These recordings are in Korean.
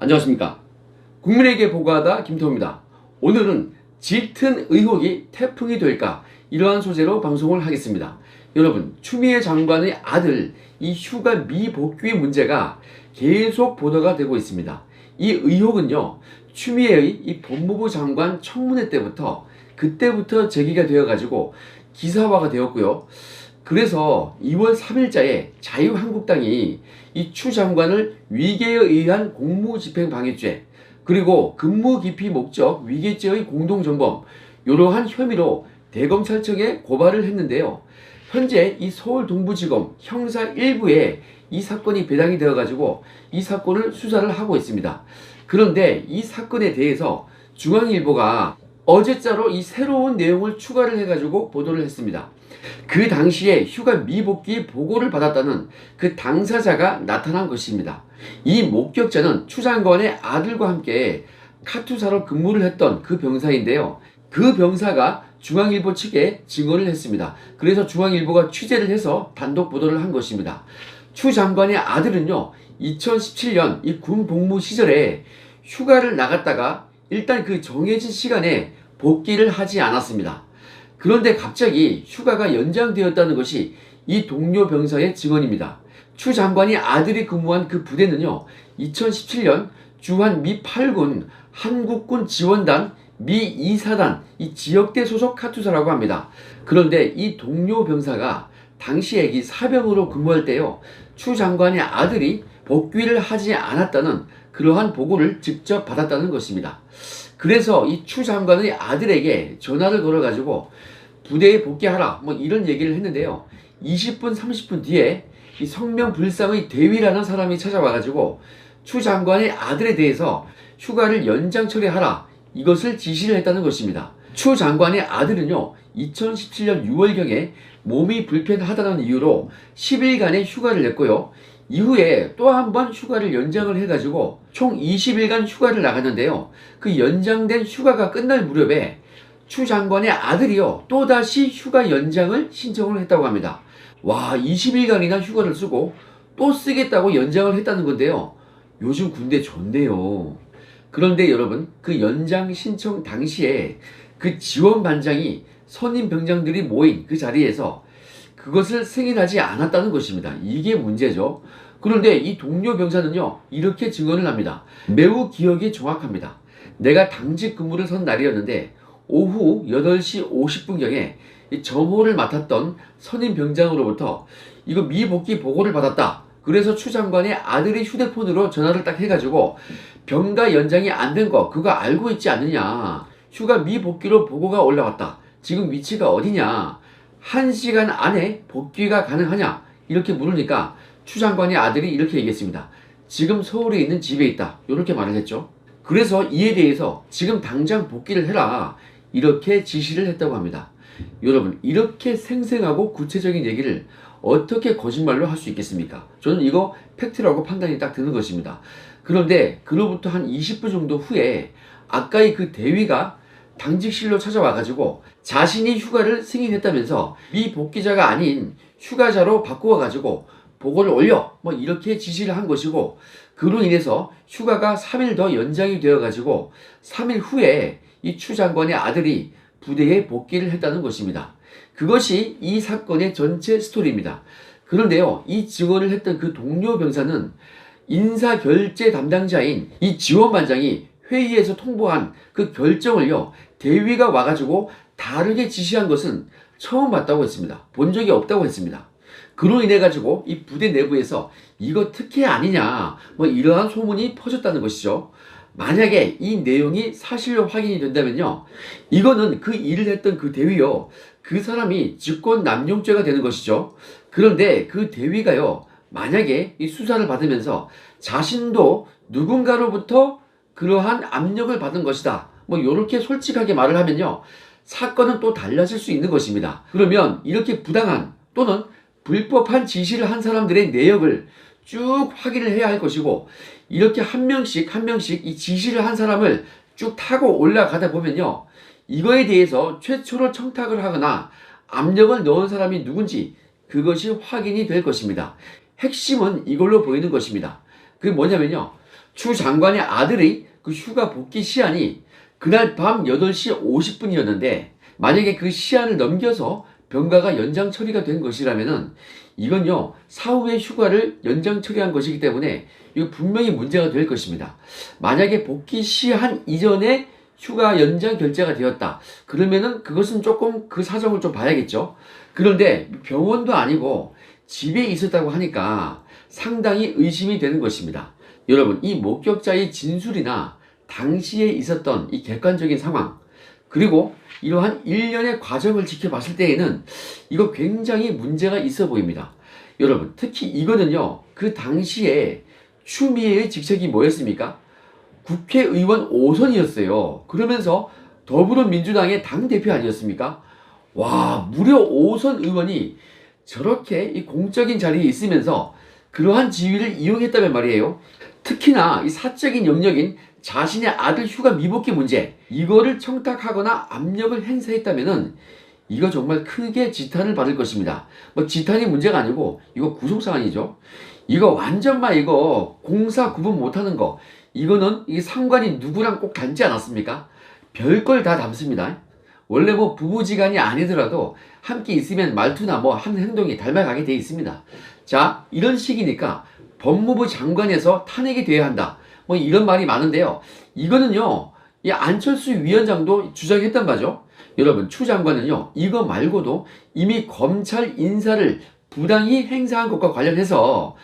안녕하십니까. 국민에게 보고하다 김태호입니다. 오늘은 짙은 의혹이 태풍이 될까, 이러한 소재로 방송을 하겠습니다. 여러분, 추미애 장관의 아들 이 휴가 미복귀 문제가 계속 보도가 되고 있습니다. 이 의혹은요, 추미애의 이 법무부 장관 청문회 그때부터 제기가 되어 가지고 기사화가 되었고요. 그래서 2월 3일자에 자유한국당이 이 추 장관을 위계에 의한 공무집행방해죄, 그리고 근무기피 목적 위계죄의 공동정범, 이러한 혐의로 대검찰청에 고발을 했는데요. 현재 이 서울 동부지검 형사 1부에 이 사건이 배당이 되어 가지고 이 사건을 수사를 하고 있습니다. 그런데 이 사건에 대해서 중앙일보가 어제자로 이 새로운 내용을 추가를 해가지고 보도를 했습니다. 그 당시에 휴가 미복귀 보고를 받았다는 그 당사자가 나타난 것입니다. 이 목격자는 추 장관의 아들과 함께 카투사로 근무를 했던 그 병사인데요. 그 병사가 중앙일보 측에 증언을 했습니다. 그래서 중앙일보가 취재를 해서 단독 보도를 한 것입니다. 추 장관의 아들은요, 2017년 이 군 복무 시절에 휴가를 나갔다가 일단 그 정해진 시간에 복귀를 하지 않았습니다. 그런데 갑자기 휴가가 연장되었다는 것이 이 동료 병사의 증언입니다. 추 장관이 아들이 근무한 그 부대는요, 2017년 주한 미 8군 한국군 지원단 미 2사단 이 지역대 소속 카투사라고 합니다. 그런데 이 동료 병사가 당시에 이 사병으로 근무할 때요, 추 장관의 아들이 복귀를 하지 않았다는 그러한 보고를 직접 받았다는 것입니다. 그래서 이 추 장관의 아들에게 전화를 걸어가지고 부대에 복귀하라, 이런 얘기를 했는데요. 20분, 30분 뒤에 이 성명불상의 대위라는 사람이 찾아와가지고 추 장관의 아들에 대해서 휴가를 연장 처리하라, 이것을 지시를 했다는 것입니다. 추 장관의 아들은요, 2017년 6월경에 몸이 불편하다는 이유로 10일간의 휴가를 냈고요. 이후에 또 한 번 휴가를 연장을 해가지고 총 20일간 휴가를 나갔는데요. 그 연장된 휴가가 끝날 무렵에 추 장관의 아들이요, 또다시 휴가 연장을 신청을 했다고 합니다. 와, 20일간이나 휴가를 쓰고 또 쓰겠다고 연장을 했다는 건데요. 요즘 군대 좋네요. 그런데 여러분, 그 연장 신청 당시에 그 지원반장이 선임 병장들이 모인 그 자리에서 그것을 승인하지 않았다는 것입니다. 이게 문제죠. 그런데 이 동료 병사는요, 이렇게 증언을 합니다. 매우 기억이 정확합니다. 내가 당직 근무를 선 날이었는데 오후 8시 50분경에 점호를 맡았던 선임 병장으로부터 이거 미복귀 보고를 받았다. 그래서 추 장관의 아들이 휴대폰으로 전화를 딱 해가지고 병가 연장이 안 된 거 그거 알고 있지 않느냐. 휴가 미복귀로 보고가 올라왔다. 지금 위치가 어디냐. 1시간 안에 복귀가 가능하냐. 이렇게 물으니까 추 장관의 아들이 이렇게 얘기했습니다. 지금 서울에 있는 집에 있다. 이렇게 말을 했죠. 그래서 이에 대해서 지금 당장 복귀를 해라, 이렇게 지시를 했다고 합니다. 여러분, 이렇게 생생하고 구체적인 얘기를 어떻게 거짓말로 할 수 있겠습니까? 저는 이거 팩트라고 판단이 딱 드는 것입니다. 그런데 그로부터 한 20분 정도 후에 아까의 그 대위가 당직실로 찾아와가지고 자신이 휴가를 승인했다면서 미복귀자가 아닌 휴가자로 바꾸어가지고 보고를 올려, 이렇게 지시를 한 것이고, 그로 인해서 휴가가 3일 더 연장이 되어가지고 3일 후에 이 추 장관의 아들이 부대에 복귀를 했다는 것입니다. 그것이 이 사건의 전체 스토리입니다. 그런데요, 이 증언을 했던 그 동료 병사는 인사결제 담당자인 이 지원반장이 회의에서 통보한 그 결정을요, 대위가 와가지고 다르게 지시한 것은 처음 봤다고 했습니다. 본 적이 없다고 했습니다. 그로 인해 가지고 이 부대 내부에서 이거 특혜 아니냐, 이러한 소문이 퍼졌다는 것이죠. 만약에 이 내용이 사실로 확인이 된다면요, 이거는 그 일을 했던 그 대위요, 그 사람이 직권남용죄가 되는 것이죠. 그런데 그 대위가요, 만약에 이 수사를 받으면서 자신도 누군가로부터 그러한 압력을 받은 것이다, 이렇게 솔직하게 말을 하면요, 사건은 또 달라질 수 있는 것입니다. 그러면 이렇게 부당한 또는 불법한 지시를 한 사람들의 내역을 쭉 확인을 해야 할 것이고, 이렇게 한 명씩 이 지시를 한 사람을 쭉 타고 올라가다 보면요, 이거에 대해서 최초로 청탁을 하거나 압력을 넣은 사람이 누군지 그것이 확인이 될 것입니다. 핵심은 이걸로 보이는 것입니다. 그게 뭐냐면요, 추 장관의 아들의 그 휴가 복귀 시한이 그날 밤 8시 50분이었는데 만약에 그 시한을 넘겨서 병가가 연장 처리가 된 것이라면은 이건요 사후에 휴가를 연장 처리한 것이기 때문에 이거 분명히 문제가 될 것입니다. 만약에 복귀 시한 이전에 휴가 연장 결제가 되었다 그러면은 그것은 조금 그 사정을 좀 봐야겠죠. 그런데 병원도 아니고 집에 있었다고 하니까 상당히 의심이 되는 것입니다. 여러분, 이 목격자의 진술이나 당시에 있었던 이 객관적인 상황, 그리고 이러한 일련의 과정을 지켜봤을 때에는 이거 굉장히 문제가 있어 보입니다. 여러분, 특히 이거는요, 그 당시에 추미애의 직책이 뭐였습니까? 국회의원 5선이었어요. 그러면서 더불어민주당의 당대표 아니었습니까? 와, 무려 5선 의원이 저렇게 이 공적인 자리에 있으면서 그러한 지위를 이용했다면 말이에요. 특히나 이 사적인 영역인 자신의 아들 휴가 미복귀 문제, 이거를 청탁하거나 압력을 행사했다면은 이거 정말 크게 지탄을 받을 것입니다. 뭐 지탄이 문제가 아니고 이거 구속사안이죠. 이거 완전 막 이거 공사 구분 못하는 거, 이거는 이 상관이 누구랑 꼭 닮지 않았습니까? 별걸 다 담습니다. 원래 뭐 부부지간이 아니더라도 함께 있으면 말투나 뭐 하는 행동이 닮아가게 돼 있습니다. 자, 이런 식이니까 법무부 장관에서 탄핵이 돼야 한다. 뭐 이런 말이 많은데요. 이거는요, 이 안철수 위원장도 주장했던 바죠. 여러분, 추 장관은요, 이거 말고도 이미 검찰 인사를 부당히 행사한 것과 관련해서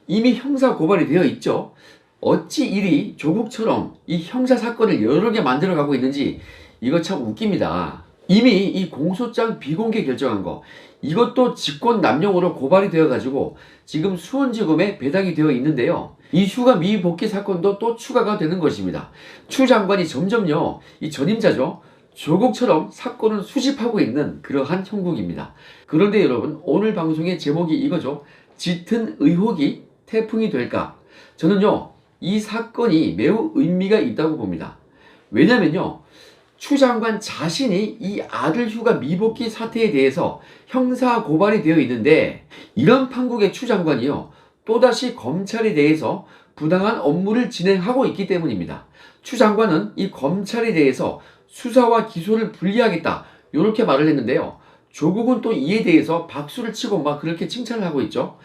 이미 형사 고발이 되어 있죠. 어찌 이리 조국처럼 이 형사 사건을 여러 개 만들어가고 있는지 이거 참 웃깁니다. 이미 이 공소장 비공개 결정한 거, 이것도 직권남용으로 고발이 되어가지고 지금 수원지검에 배당이 되어 있는데요. 이 휴가 미복귀 사건도 또 추가가 되는 것입니다. 추 장관이 점점요, 이 전임자죠. 조국처럼 사건을 수집하고 있는 그러한 형국입니다. 그런데 여러분, 오늘 방송의 제목이 이거죠. 짙은 의혹이 태풍이 될까? 저는요, 이 사건이 매우 의미가 있다고 봅니다. 왜냐면요, 추 장관 자신이 이 아들 휴가 미복귀 사태에 대해서 형사 고발이 되어 있는데, 이런 판국의 추 장관이요, 또다시 검찰에 대해서 부당한 업무를 진행하고 있기 때문입니다. 추 장관은 이 검찰에 대해서 수사와 기소를 분리하겠다, 이렇게 말을 했는데요. 조국은 또 이에 대해서 박수를 치고 막 그렇게 칭찬을 하고 있죠.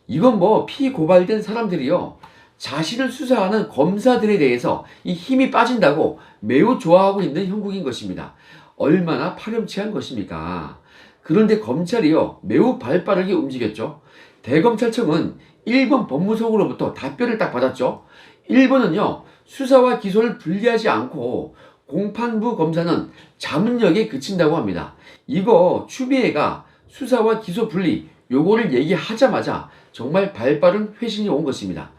이건 뭐 피고발된 사람들이요, 자신을 수사하는 검사들에 대해서 이 힘이 빠진다고 매우 좋아하고 있는 형국인 것입니다. 얼마나 파렴치한 것입니까? 그런데 검찰이요, 매우 발빠르게 움직였죠. 대검찰청은 일본 법무성으로부터 답변을 딱 받았죠. 일본은요, 수사와 기소를 분리하지 않고 공판부 검사는 자문력에 그친다고 합니다. 이거 추미애가 수사와 기소 분리 요거를 얘기하자마자 정말 발빠른 회신이 온 것입니다.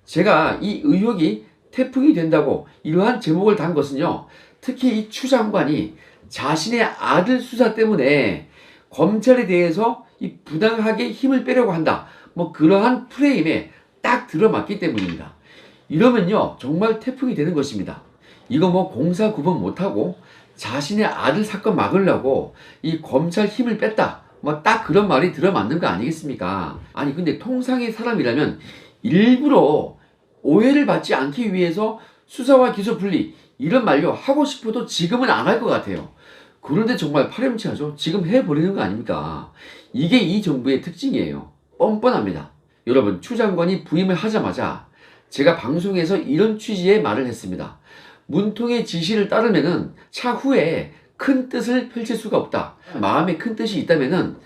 제가 이 의혹이 태풍이 된다고 이러한 제목을 단 것은요, 특히 이 추 장관이 자신의 아들 수사 때문에 검찰에 대해서 이 부당하게 힘을 빼려고 한다, 뭐 그러한 프레임에 딱 들어맞기 때문입니다. 이러면요, 정말 태풍이 되는 것입니다. 이거 뭐 공사 구분 못하고 자신의 아들 사건 막으려고 이 검찰 힘을 뺐다, 뭐 딱 그런 말이 들어맞는 거 아니겠습니까? 아니 근데 통상의 사람이라면 일부러 오해를 받지 않기 위해서 수사와 기소 분리 이런 말로 하고 싶어도 지금은 안 할 것 같아요. 그런데 정말 파렴치하죠. 지금 해버리는 거 아닙니까? 이게 이 정부의 특징이에요. 뻔뻔합니다. 여러분, 추 장관이 부임을 하자마자 제가 방송에서 이런 취지의 말을 했습니다. 문통의 지시를 따르면은 차후에 큰 뜻을 펼칠 수가 없다. 마음에 큰 뜻이 있다면은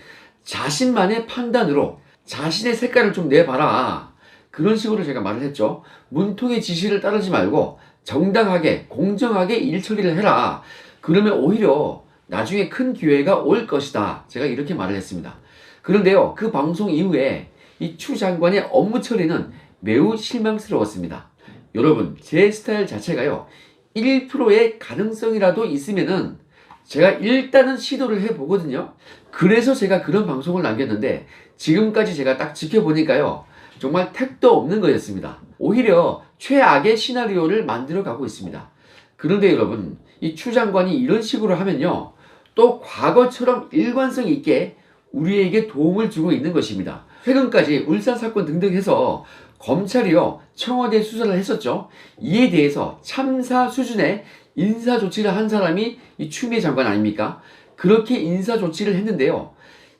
자신만의 판단으로 자신의 색깔을 좀 내봐라. 그런 식으로 제가 말을 했죠. 문통의 지시를 따르지 말고 정당하게 공정하게 일 처리를 해라. 그러면 오히려 나중에 큰 기회가 올 것이다. 제가 이렇게 말을 했습니다. 그런데요, 그 방송 이후에 이 추 장관의 업무 처리는 매우 실망스러웠습니다. 여러분, 제 스타일 자체가요, 1%의 가능성이라도 있으면은 제가 일단은 시도를 해보거든요. 그래서 제가 그런 방송을 남겼는데 지금까지 제가 딱 지켜보니까요, 정말 택도 없는 거였습니다. 오히려 최악의 시나리오를 만들어 가고 있습니다. 그런데 여러분, 이 추 장관이 이런 식으로 하면요, 또 과거처럼 일관성 있게 우리에게 도움을 주고 있는 것입니다. 최근까지 울산 사건 등등 해서 검찰이요, 청와대 수사를 했었죠. 이에 대해서 참사 수준의 인사 조치를 한 사람이 이 추미애 장관 아닙니까? 그렇게 인사 조치를 했는데요.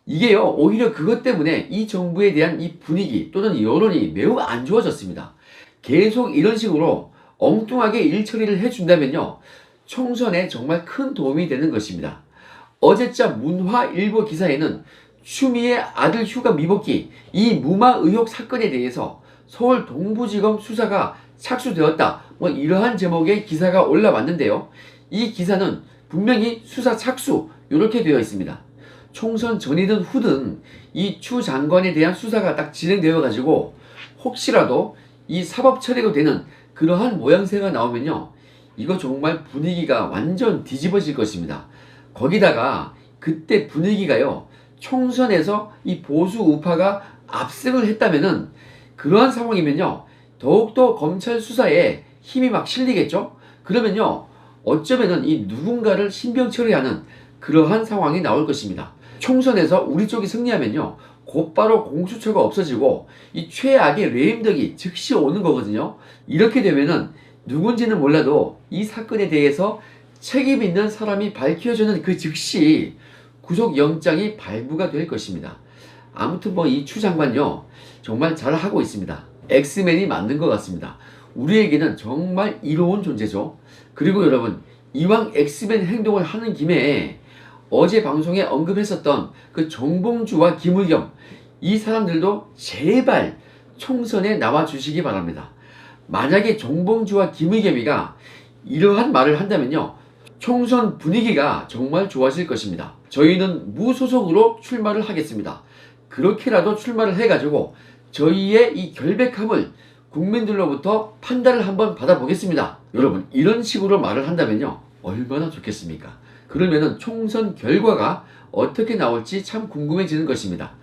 이게요, 오히려 그것 때문에 이 정부에 대한 이 분위기 또는 여론이 매우 안 좋아졌습니다. 계속 이런 식으로 엉뚱하게 일 처리를 해준다면요, 총선에 정말 큰 도움이 되는 것입니다. 어제자 문화일보 기사에는 추미애 아들 휴가 미복귀 이 무마 의혹 사건에 대해서 서울 동부지검 수사가 착수되었다, 뭐 이러한 제목의 기사가 올라왔는데요. 이 기사는 분명히 수사 착수 이렇게 되어 있습니다. 총선 전이든 후든 이 추 장관에 대한 수사가 딱 진행되어 가지고 혹시라도 이 사법 처리가 되는 그러한 모양새가 나오면요, 이거 정말 분위기가 완전 뒤집어질 것입니다. 거기다가 그때 분위기가요, 총선에서 이 보수 우파가 압승을 했다면은, 그러한 상황이면요, 더욱더 검찰 수사에 힘이 막 실리겠죠? 그러면요, 어쩌면은 이 누군가를 신병 처리하는 그러한 상황이 나올 것입니다. 총선에서 우리 쪽이 승리하면요, 곧바로 공수처가 없어지고 이 최악의 레임덕이 즉시 오는 거거든요. 이렇게 되면은 누군지는 몰라도 이 사건에 대해서 책임 있는 사람이 밝혀지는 그 즉시 구속영장이 발부가 될 것입니다. 아무튼 뭐 이 추 장관요, 정말 잘하고 있습니다. 엑스맨이 맞는 것 같습니다. 우리에게는 정말 이로운 존재죠. 그리고 여러분, 이왕 엑스맨 행동을 하는 김에 어제 방송에 언급했었던 그 정봉주와 김의겸, 이 사람들도 제발 총선에 나와 주시기 바랍니다. 만약에 정봉주와 김의겸이가 이러한 말을 한다면요, 총선 분위기가 정말 좋아질 것입니다. 저희는 무소속으로 출마를 하겠습니다. 그렇게라도 출마를 해가지고 저희의 이 결백함을 국민들로부터 판단을 한번 받아보겠습니다. 여러분, 이런 식으로 말을 한다면요, 얼마나 좋겠습니까? 그러면은 총선 결과가 어떻게 나올지 참 궁금해지는 것입니다.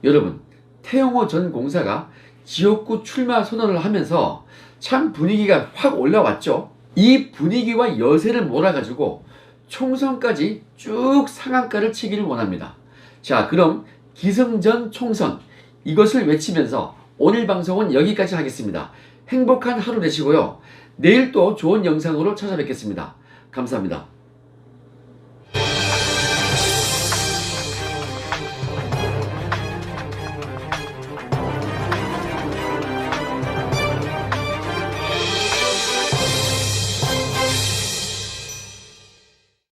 여러분, 태영호 전 공사가 지역구 출마 선언을 하면서 참 분위기가 확 올라왔죠. 이 분위기와 여세를 몰아가지고 총선까지 쭉 상한가를 치기를 원합니다. 자, 그럼 기승전 총선, 이것을 외치면서 오늘 방송은 여기까지 하겠습니다. 행복한 하루 되시고요. 내일 또 좋은 영상으로 찾아뵙겠습니다. 감사합니다.